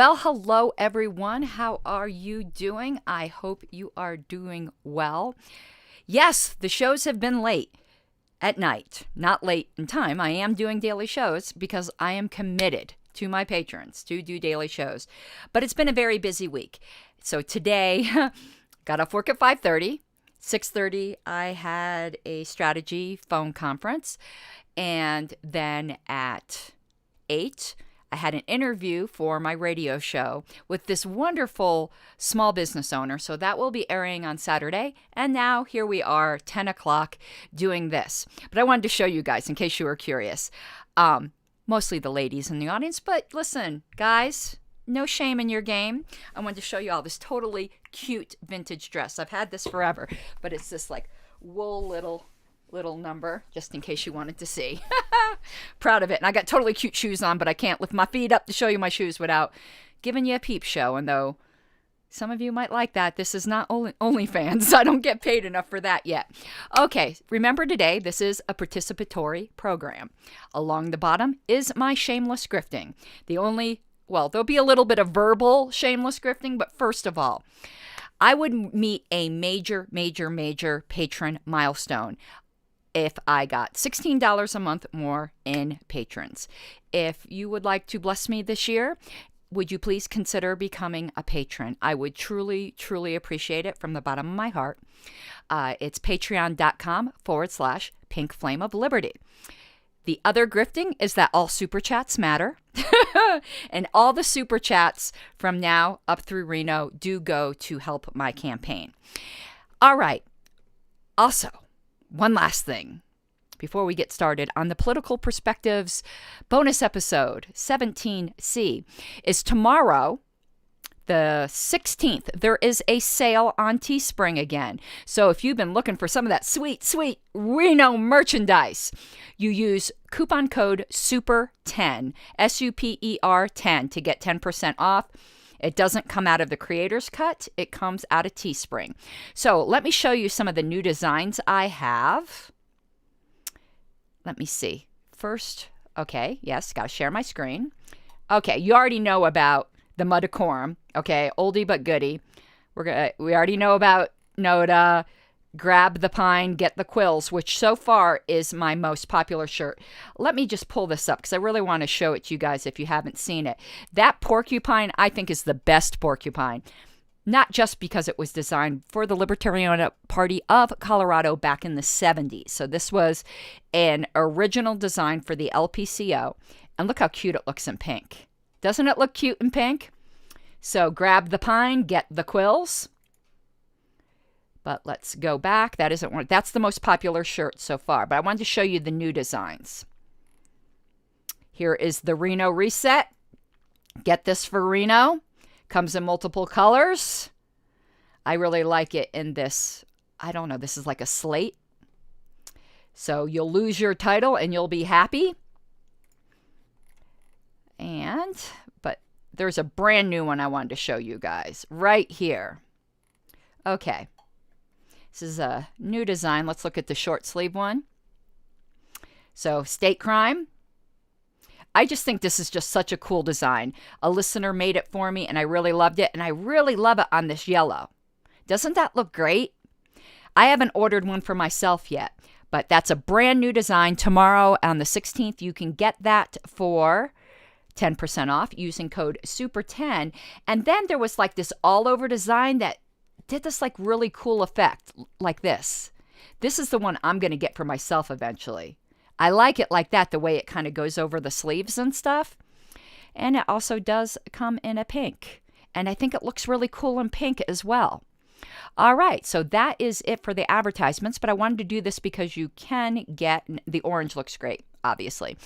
Well, hello everyone. How are you doing? I hope you are doing well. Yes, the shows have been late at night, not late in time. I am doing daily shows because I am committed to my patrons to do daily shows. But it's been a very busy week. So today, got off work at 5:30. 6:30, I had a strategy phone conference. And then at 8, I had an interview for my radio show with this wonderful small business owner. So that will be airing on Saturday. And now here we are, 10 o'clock, doing this. But I wanted to show you guys in case you were curious. Mostly the ladies in the audience. But listen, guys, no shame in your game. I wanted to show you all this totally cute vintage dress. I've had this forever, but it's this like wool little number, just in case you wanted to see. Proud of it. And I got totally cute shoes on, but I can't lift my feet up to show you my shoes without giving you a peep show. And though some of you might like that, this is not OnlyFans. I don't get paid enough for that yet. Okay, remember today, this is a participatory program. Along the bottom is my shameless grifting. There'll be a little bit of verbal shameless grifting, but first of all, I would meet a major patron milestone if I got $16 a month more in patrons. If you would like to bless me this year, would you please consider becoming a patron? I would truly appreciate it from the bottom of my heart. It's patreon.com/Pink Flame of Liberty. The other grifting is that all super chats matter. And all the super chats from now up through Reno do go to help my campaign. All right. Also, one last thing before we get started on the Political Perspectives bonus episode, 17C, is tomorrow, the 16th. There is a sale on Teespring again. So if you've been looking for some of that sweet Reno merchandise, you use coupon code SUPER10, SUPER 10 to get 10% off. It doesn't come out of the creator's cut. It comes out of Teespring. So let me show you some of the new designs I have. Let me see. First, okay, yes, got to share my screen. Okay, you already know about the Mudacorum, okay, oldie but goodie. We already know about Noda, Grab the Pine, Get the Quills, which so far is my most popular shirt. Let me just pull this up because I really want to show it to you guys if you haven't seen it. That porcupine, I think, is the best porcupine. Not just because it was designed for the Libertarian Party of Colorado back in the 70s. So this was an original design for the LPCO. And look how cute it looks in pink. Doesn't it look cute in pink? So grab the pine, get the quills. But let's go back. That isn't one. That's the most popular shirt so far. But I wanted to show you the new designs. Here is the Reno Reset. Get this for Reno. Comes in multiple colors. I really like it in this. I don't know. This is like a slate. So you'll lose your title and you'll be happy. But there's a brand new one I wanted to show you guys right here. Okay. This is a new design. Let's look at the short sleeve one. So, state crime. I just think this is just such a cool design. A listener made it for me, and I really loved it. And I really love it on this yellow. Doesn't that look great? I haven't ordered one for myself yet, but that's a brand new design. Tomorrow on the 16th, you can get that for 10% off using code SUPER10. And then there was like this all-over design that did this like really cool effect like this. This is the one I'm going to get for myself eventually. I like it like that, the way it kind of goes over the sleeves and stuff. And it also does come in a pink. And I think it looks really cool in pink as well. All right, so that is it for the advertisements, but I wanted to do this because you can get, the orange looks great, obviously.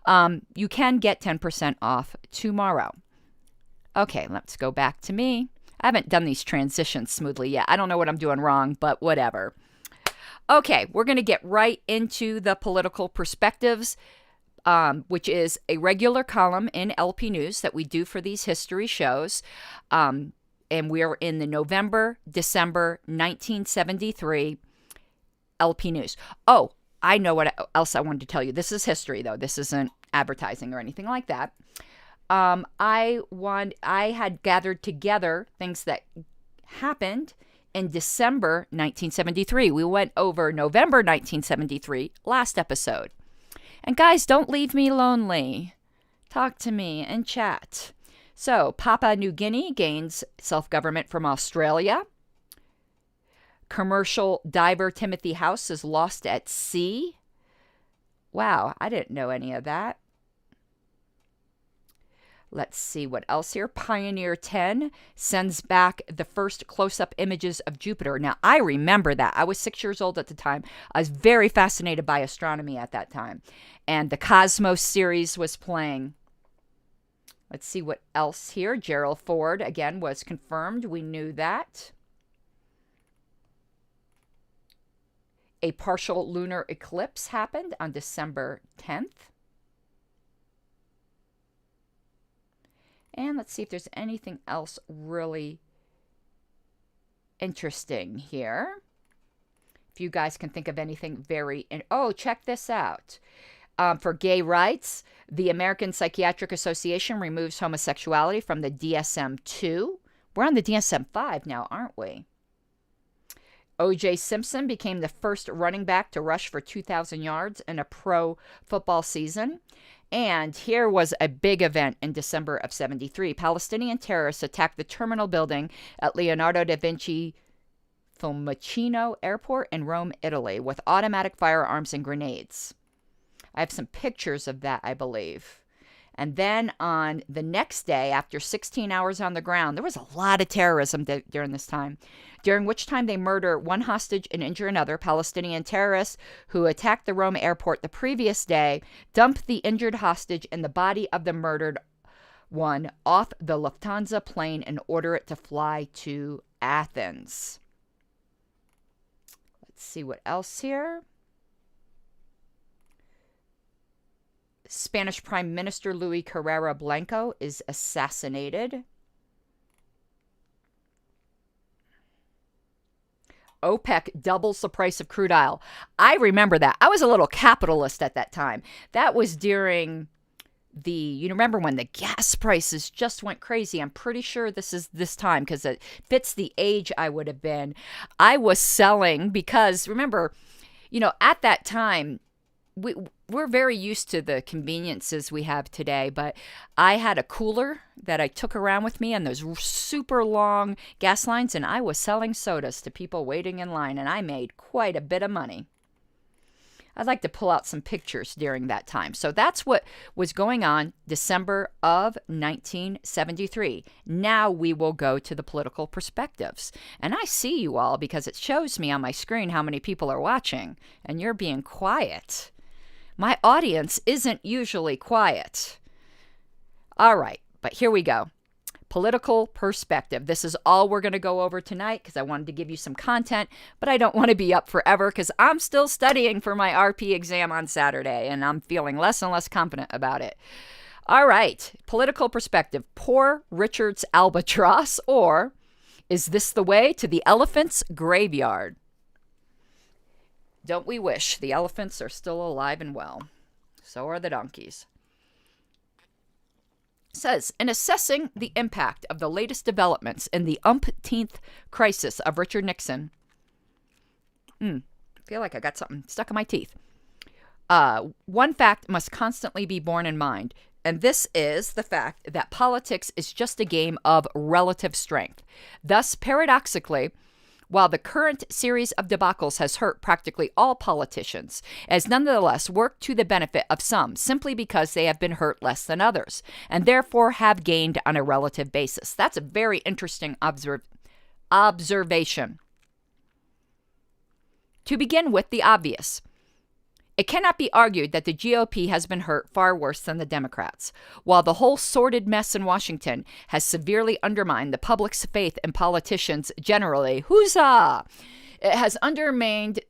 You can get 10% off tomorrow. Okay, let's go back to me. I haven't done these transitions smoothly yet. I don't know what I'm doing wrong, but whatever. Okay, we're going to get right into the Political Perspectives, which is a regular column in LP News that we do for these history shows. And we're in the November-December 1973 LP News. Oh, I know what else I wanted to tell you. This is history, though. This isn't advertising or anything like that. I had gathered together things that happened in December 1973. We went over November 1973 last episode. And guys, don't leave me lonely. Talk to me and chat. So, Papua New Guinea gains self-government from Australia. Commercial diver Timothy House is lost at sea. Wow, I didn't know any of that. Let's see what else here. Pioneer 10 sends back the first close-up images of Jupiter. Now, I remember that. I was 6 years old at the time. I was very fascinated by astronomy at that time. And the Cosmos series was playing. Let's see what else here. Gerald Ford, again, was confirmed. We knew that. A partial lunar eclipse happened on December 10th. And let's see if there's anything else really interesting here. If you guys can think of anything oh, check this out. For gay rights, the American Psychiatric Association removes homosexuality from the DSM-2. We're on the DSM-5 now, aren't we? O.J. Simpson became the first running back to rush for 2,000 yards in a pro football season. And here was a big event in December of 73. Palestinian terrorists attacked the terminal building at Leonardo da Vinci Fiumicino Airport in Rome, Italy, with automatic firearms and grenades. I have some pictures of that, I believe. And then on the next day, after 16 hours on the ground, there was a lot of terrorism during this time, during which time they murder one hostage and injure another. Palestinian terrorists who attacked the Rome airport the previous day dumped the injured hostage and the body of the murdered one off the Lufthansa plane and order it to fly to Athens. Let's see what else here. Spanish Prime Minister Luis Carrera Blanco is assassinated. OPEC doubles the price of crude oil. I remember that. I was a little capitalist at that time. That was during you remember when the gas prices just went crazy. I'm pretty sure this is this time because it fits the age I would have been. I was selling because, remember, at that time, we're very used to the conveniences we have today, but I had a cooler that I took around with me on those super long gas lines, and I was selling sodas to people waiting in line, and I made quite a bit of money. I'd like to pull out some pictures during that time. So that's what was going on December of 1973. Now we will go to the political perspectives. And I see you all because it shows me on my screen how many people are watching, and you're being quiet. My audience isn't usually quiet. All right, but here we go. Political perspective. This is all we're going to go over tonight because I wanted to give you some content, but I don't want to be up forever because I'm still studying for my RP exam on Saturday, and I'm feeling less and less confident about it. All right, political perspective. Poor Richard's albatross, or is this the way to the elephant's graveyard? Don't we wish the elephants are still alive and well? So are the donkeys. Says, in assessing the impact of the latest developments in the umpteenth crisis of Richard Nixon, I feel like I got something stuck in my teeth. One fact must constantly be borne in mind, and this is the fact that politics is just a game of relative strength. Thus, paradoxically, while the current series of debacles has hurt practically all politicians, it has nonetheless worked to the benefit of some simply because they have been hurt less than others, and therefore have gained on a relative basis. That's a very interesting observation. To begin with the obvious, it cannot be argued that the GOP has been hurt far worse than the Democrats. While the whole sordid mess in Washington has severely undermined the public's faith in politicians generally, huzzah! It has undermined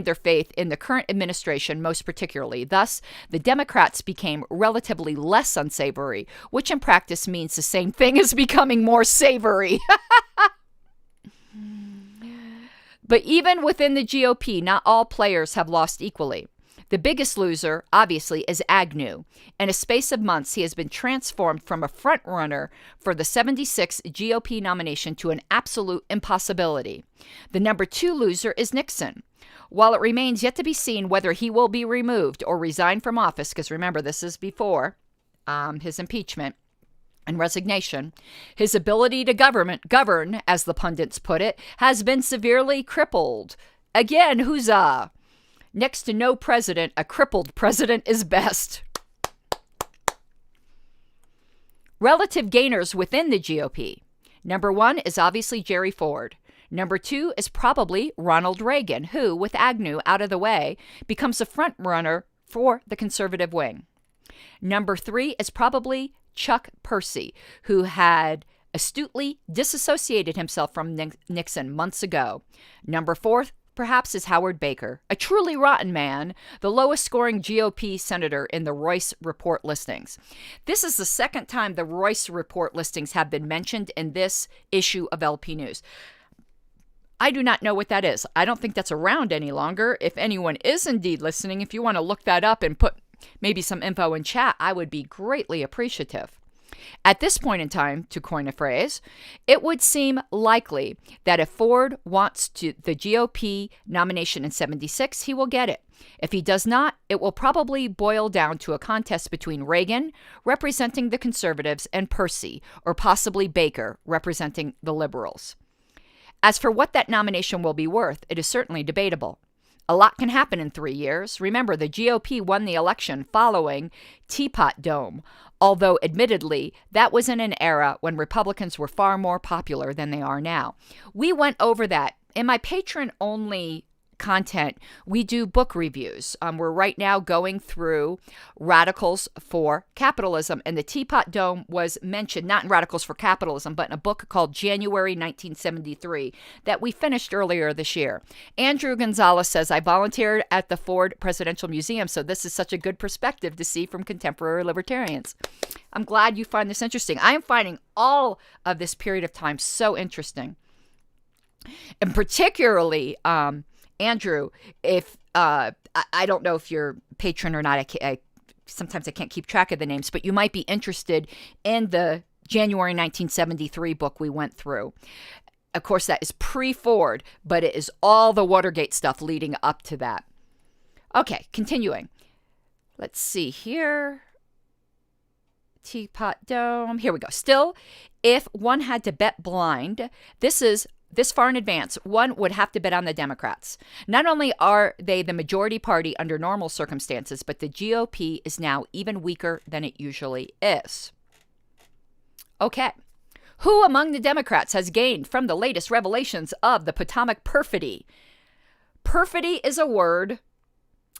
their faith in the current administration most particularly. Thus, the Democrats became relatively less unsavory, which in practice means the same thing as becoming more savory. But even within the GOP, not all players have lost equally. The biggest loser, obviously, is Agnew. In a space of months, he has been transformed from a frontrunner for the 76 GOP nomination to an absolute impossibility. The number 2 loser is Nixon. While it remains yet to be seen whether he will be removed or resign from office, because remember, this is before his impeachment and resignation, his ability to govern, as the pundits put it, has been severely crippled. Again, huzzah! Next to no president, a crippled president is best. Relative gainers within the GOP. Number 1 is obviously Jerry Ford. Number 2 is probably Ronald Reagan, who, with Agnew out of the way, becomes a front runner for the conservative wing. Number 3 is probably Chuck Percy, who had astutely disassociated himself from Nixon months ago. Number 4, perhaps, is Howard Baker, a truly rotten man, the lowest scoring GOP senator in the Royce Report listings. This is the second time the Royce Report listings have been mentioned in this issue of LP News. I do not know what that is. I don't think that's around any longer. If anyone is indeed listening, if you want to look that up and put maybe some info in chat, I would be greatly appreciative. At this point in time, to coin a phrase, it would seem likely that if Ford wants the GOP nomination in 76, he will get it. If he does not, it will probably boil down to a contest between Reagan, representing the conservatives, and Percy, or possibly Baker, representing the liberals. As for what that nomination will be worth, it is certainly debatable. A lot can happen in 3 years. Remember, the GOP won the election following Teapot Dome, although admittedly, that was in an era when Republicans were far more popular than they are now. We went over that. In my patron-only content, we do book reviews. We're right now going through Radicals for Capitalism, and the Teapot Dome was mentioned, not in Radicals for Capitalism, but in a book called January 1973 that we finished earlier this year. Andrew Gonzalez says, I volunteered at the Ford Presidential Museum, so this is such a good perspective to see from contemporary libertarians. I'm glad you find this interesting. I am finding all of this period of time so interesting. And particularly, Andrew, if I don't know if you're a patron or not, sometimes I can't keep track of the names, but you might be interested in the January 1973 book we went through. Of course, that is pre-Ford, but it is all the Watergate stuff leading up to that. Okay, continuing. Let's see here. Teapot Dome. Here we go. Still, if one had to bet blind, this far in advance, one would have to bet on the Democrats. Not only are they the majority party under normal circumstances, but the GOP is now even weaker than it usually is. Okay. Who among the Democrats has gained from the latest revelations of the Potomac perfidy? Perfidy is a word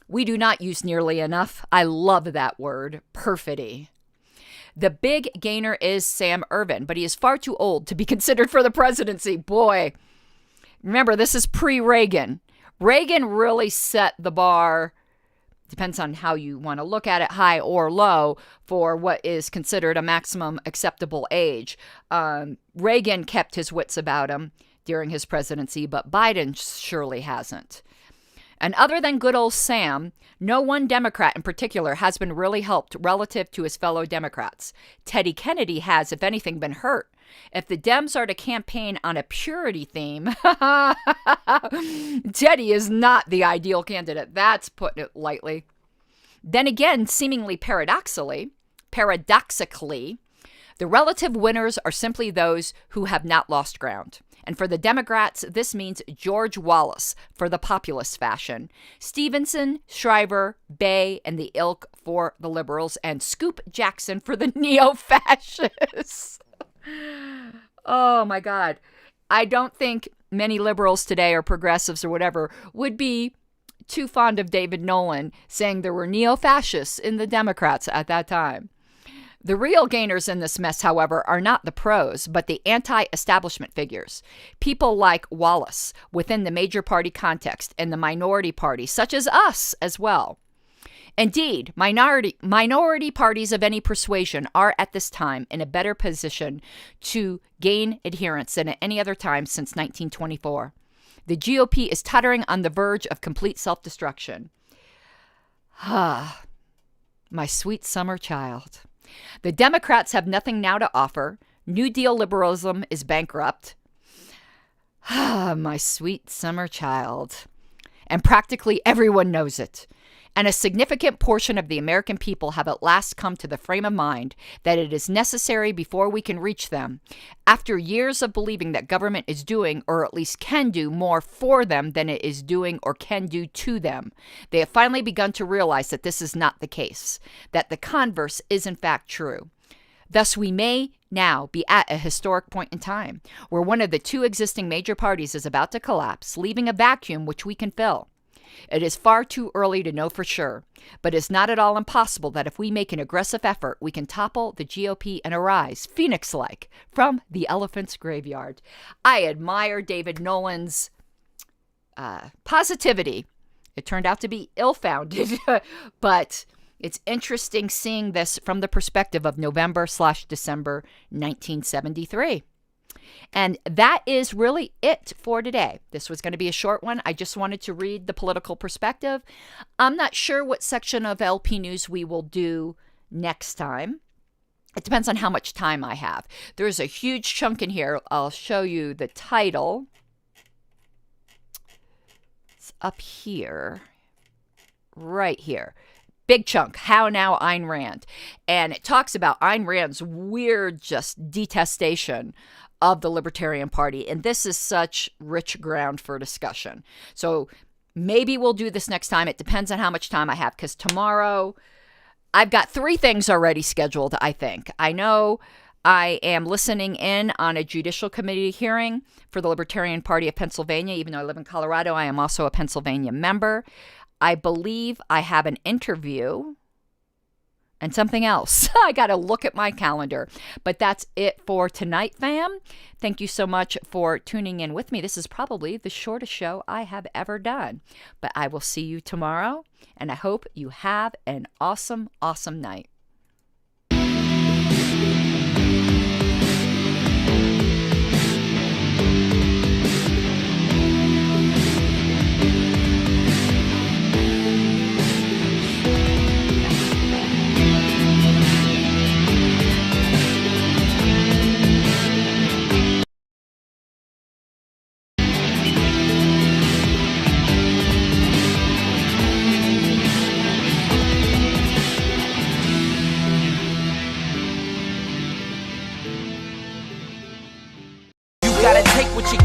we do not use nearly enough. I love that word, perfidy. The big gainer is Sam Ervin, but he is far too old to be considered for the presidency. Boy, remember, this is pre-Reagan. Reagan really set the bar, depends on how you want to look at it, high or low, for what is considered a maximum acceptable age. Reagan kept his wits about him during his presidency, but Biden surely hasn't. And other than good old Sam, no one Democrat in particular has been really helped relative to his fellow Democrats. Teddy Kennedy has, if anything, been hurt. If the Dems are to campaign on a purity theme, Teddy is not the ideal candidate. That's putting it lightly. Then again, seemingly paradoxically, the relative winners are simply those who have not lost ground. And for the Democrats, this means George Wallace for the populist fashion, Stevenson, Shriver, Bay, and the ilk for the liberals, and Scoop Jackson for the neo-fascists. Oh, my God. I don't think many liberals today or progressives or whatever would be too fond of David Nolan saying there were neo-fascists in the Democrats at that time. The real gainers in this mess, however, are not the pros, but the anti-establishment figures. People like Wallace within the major party context and the minority party, such as us as well. Indeed, minority parties of any persuasion are at this time in a better position to gain adherents than at any other time since 1924. The GOP is tottering on the verge of complete self-destruction. Ah, my sweet summer child. The Democrats have nothing now to offer. New Deal liberalism is bankrupt. Ah, my sweet summer child. And practically everyone knows it. And a significant portion of the American people have at last come to the frame of mind that it is necessary before we can reach them. After years of believing that government is doing, or at least can do, more for them than it is doing or can do to them, they have finally begun to realize that this is not the case, that the converse is in fact true. Thus, we may now be at a historic point in time where one of the two existing major parties is about to collapse, leaving a vacuum which we can fill. It is far too early to know for sure, but it's not at all impossible that if we make an aggressive effort, we can topple the GOP and arise, phoenix-like, from the elephant's graveyard. I admire David Nolan's positivity. It turned out to be ill-founded, but it's interesting seeing this from the perspective of November/December 1973. And that is really it for today. This was going to be a short one. I just wanted to read the political perspective. I'm not sure what section of LP News we will do next time. It depends on how much time I have. There's a huge chunk in here. I'll show you the title. It's up here, right here. Big chunk, How Now Ayn Rand. And it talks about Ayn Rand's weird just detestation of the Libertarian Party. And this is such rich ground for discussion. So maybe we'll do this next time. It depends on how much time I have, because tomorrow I've got 3 things already scheduled, I think. I know I am listening in on a judicial committee hearing for the Libertarian Party of Pennsylvania. Even though I live in Colorado, I am also a Pennsylvania member. I believe I have an interview and something else. I got to look at my calendar. But that's it for tonight, fam. Thank you so much for tuning in with me. This is probably the shortest show I have ever done. But I will see you tomorrow, and I hope you have an awesome, awesome night.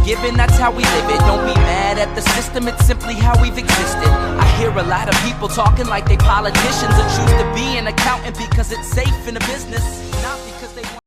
Given, that's how we live it. Don't be mad at the system, it's simply how we've existed. I hear a lot of people talking like they politicians, or choose to be an accountant because it says